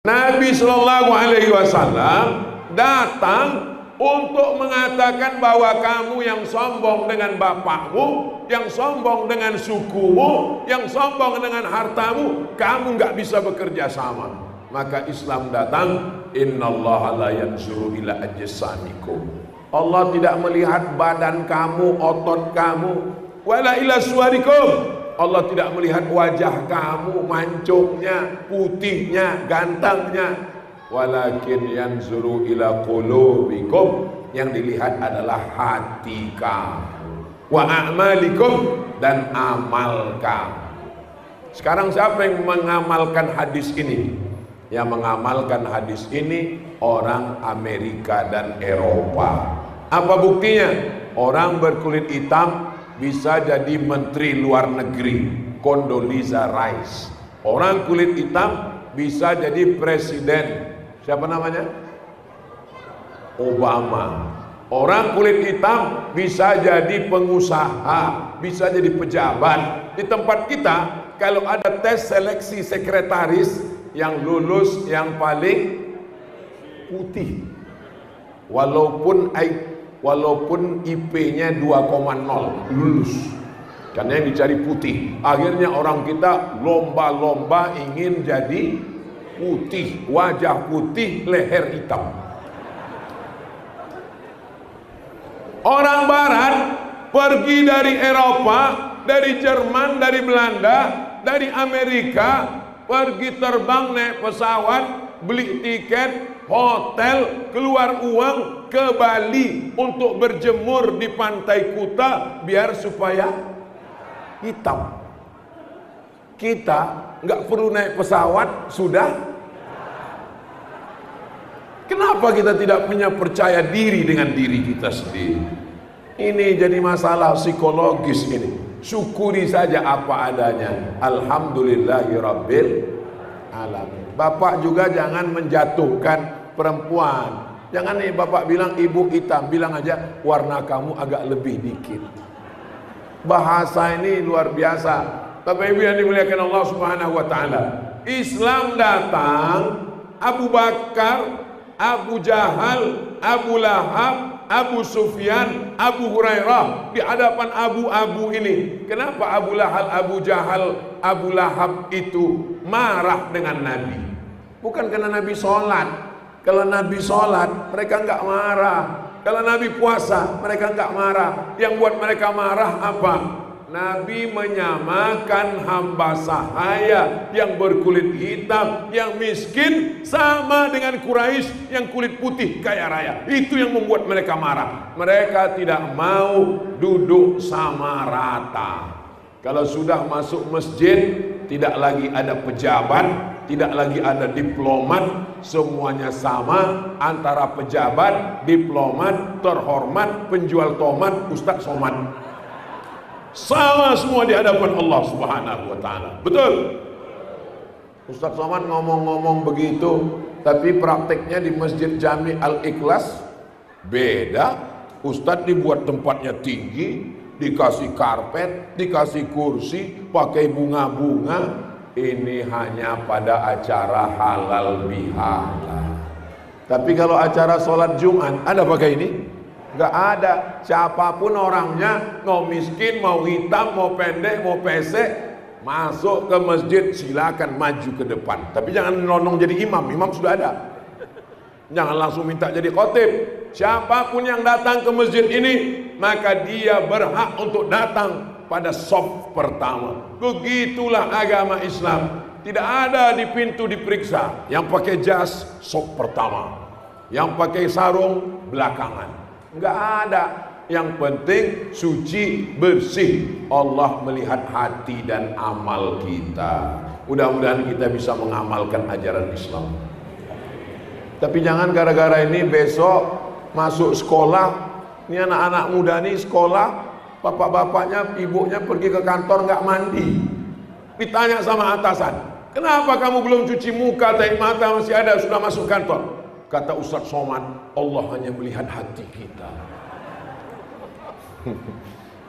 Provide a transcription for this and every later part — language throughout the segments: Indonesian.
Nabi Shallallahu Alaihi Wasallam datang untuk mengatakan bahwa kamu yang sombong dengan bapakmu, yang sombong dengan sukumu, yang sombong dengan hartamu, kamu nggak bisa bekerja sama. Maka Islam datang, innallaha la yanzuru ila ajsamikum. Allah tidak melihat badan kamu, otot kamu, wala ila suwarikum. Allah tidak melihat wajah kamu, mancungnya, putihnya, gantengnya. Walakin yanzuru ila qulubikum, yang dilihat adalah hati kamu, wa a'malikum, dan amal kamu. Sekarang siapa yang mengamalkan hadis ini? Yang mengamalkan hadis ini orang Amerika dan Eropa. Apa buktinya? Orang berkulit hitam bisa jadi menteri luar negeri, Condoleezza Rice. Orang kulit hitam bisa jadi presiden, siapa namanya? Obama. Orang kulit hitam bisa jadi pengusaha, bisa jadi pejabat. Di tempat kita, kalau ada tes seleksi sekretaris, yang lulus yang paling putih, walaupun IP-nya 2,0 lulus, karena yang dicari putih. Akhirnya orang kita lomba-lomba ingin jadi putih, wajah putih, leher hitam. Orang barat pergi dari Eropa, dari Jerman, dari Belanda, dari Amerika, pergi terbang naik pesawat, beli tiket, hotel, keluar uang ke Bali untuk berjemur di pantai Kuta biar supaya hitam. Kita nggak perlu naik pesawat sudah. Kenapa kita tidak punya percaya diri dengan diri kita sendiri? Ini jadi masalah psikologis ini. Syukuri saja apa adanya. Alhamdulillahirabbil alamin. Bapak juga jangan menjatuhkan perempuan. Jangan nih bapak bilang ibu hitam, bilang aja warna kamu agak lebih dikit. Bahasa ini luar biasa. Bapak Ibu yang dimuliakan Allah Subhanahu wa taala. Islam datang, Abu Bakar, Abu Jahal, Abu Lahab, Abu Sufyan, Abu Hurairah di hadapan abu-abu ini. Kenapa Abu Lahab, Abu Jahal, Abu Lahab itu marah dengan Nabi? Bukan karena Nabi sholat. Kalau Nabi sholat, mereka nggak marah. Kalau Nabi puasa, mereka nggak marah. Yang buat mereka marah apa? Nabi menyamakan hamba sahaya yang berkulit hitam, yang miskin, sama dengan Quraisy yang kulit putih kaya raya. Itu yang membuat mereka marah. Mereka tidak mau duduk sama rata. Kalau sudah masuk masjid, tidak lagi ada pejabat, tidak lagi ada diplomat, semuanya sama antara pejabat, diplomat, terhormat, penjual tomat, Ustadz Somad. Sama semua di hadapan Allah Subhanahu wa taala. Betul? Ustadz Somad ngomong-ngomong begitu, tapi prakteknya di Masjid Jami Al-Ikhlas beda. Ustadz dibuat tempatnya tinggi, dikasih karpet, dikasih kursi, pakai bunga-bunga. Ini hanya pada acara halal bihalal. Tapi kalau acara sholat Jumat, ada pakai ini? Nggak ada. Siapapun orangnya, mau miskin, mau hitam, mau pendek, mau pesek, masuk ke masjid silakan maju ke depan. Tapi jangan nonong jadi imam. Imam sudah ada. Jangan langsung minta jadi khotib. Siapapun yang datang ke masjid ini, maka dia berhak untuk datang pada shaf pertama. Begitulah agama Islam. Tidak ada di pintu diperiksa. Yang pakai jas shaf pertama, yang pakai sarung belakangan. Enggak ada. Yang penting suci, bersih. Allah melihat hati dan amal kita. Mudah-mudahan kita bisa mengamalkan ajaran Islam. Tapi jangan gara-gara ini besok masuk sekolah, ini anak-anak muda nih sekolah, bapak-bapaknya, ibunya pergi ke kantor nggak mandi. Ditanya sama atasan, kenapa kamu belum cuci muka, tahi mata masih ada, sudah masuk kantor? Kata Ustadz Somad, Allah hanya melihat hati kita.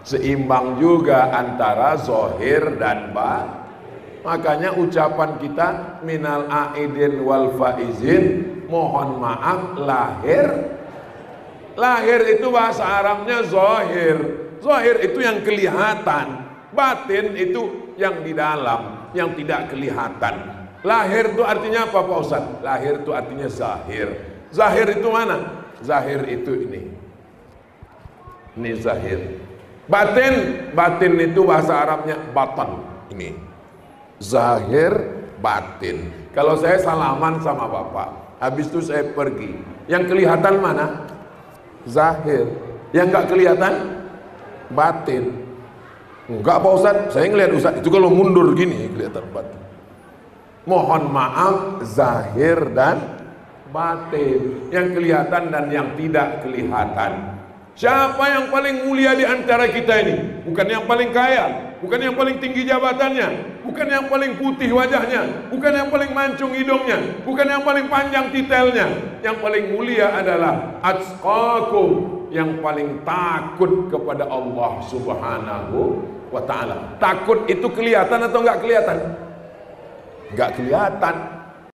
Seimbang juga antara zahir dan batin. Makanya ucapan kita minal aidin wal faizin, mohon maaf lahir. Lahir itu bahasa Arabnya zahir. Zahir itu yang kelihatan, batin itu yang di dalam, yang tidak kelihatan. Lahir itu artinya apa Pak Ustaz? Lahir itu artinya zahir. Zahir itu mana? Zahir itu ini. Ini zahir. Batin itu bahasa Arabnya batan. Ini zahir, batin. Kalau saya salaman sama bapak, habis itu saya pergi, yang kelihatan mana? Zahir. Yang nggak kelihatan batin. Enggak Pak Ustaz, saya ngelihat Ustaz itu kalau mundur gini kelihatan batin. Mohon maaf, zahir dan batin, yang kelihatan dan yang tidak kelihatan. Siapa yang paling mulia di antara kita ini? Bukan yang paling kaya, bukan yang paling tinggi jabatannya, bukan yang paling putih wajahnya, bukan yang paling mancung hidungnya, bukan yang paling panjang titelnya. Yang paling mulia adalah atqakum, yang paling takut kepada Allah Subhanahu wa ta'ala. Takut itu kelihatan atau enggak kelihatan? Enggak kelihatan.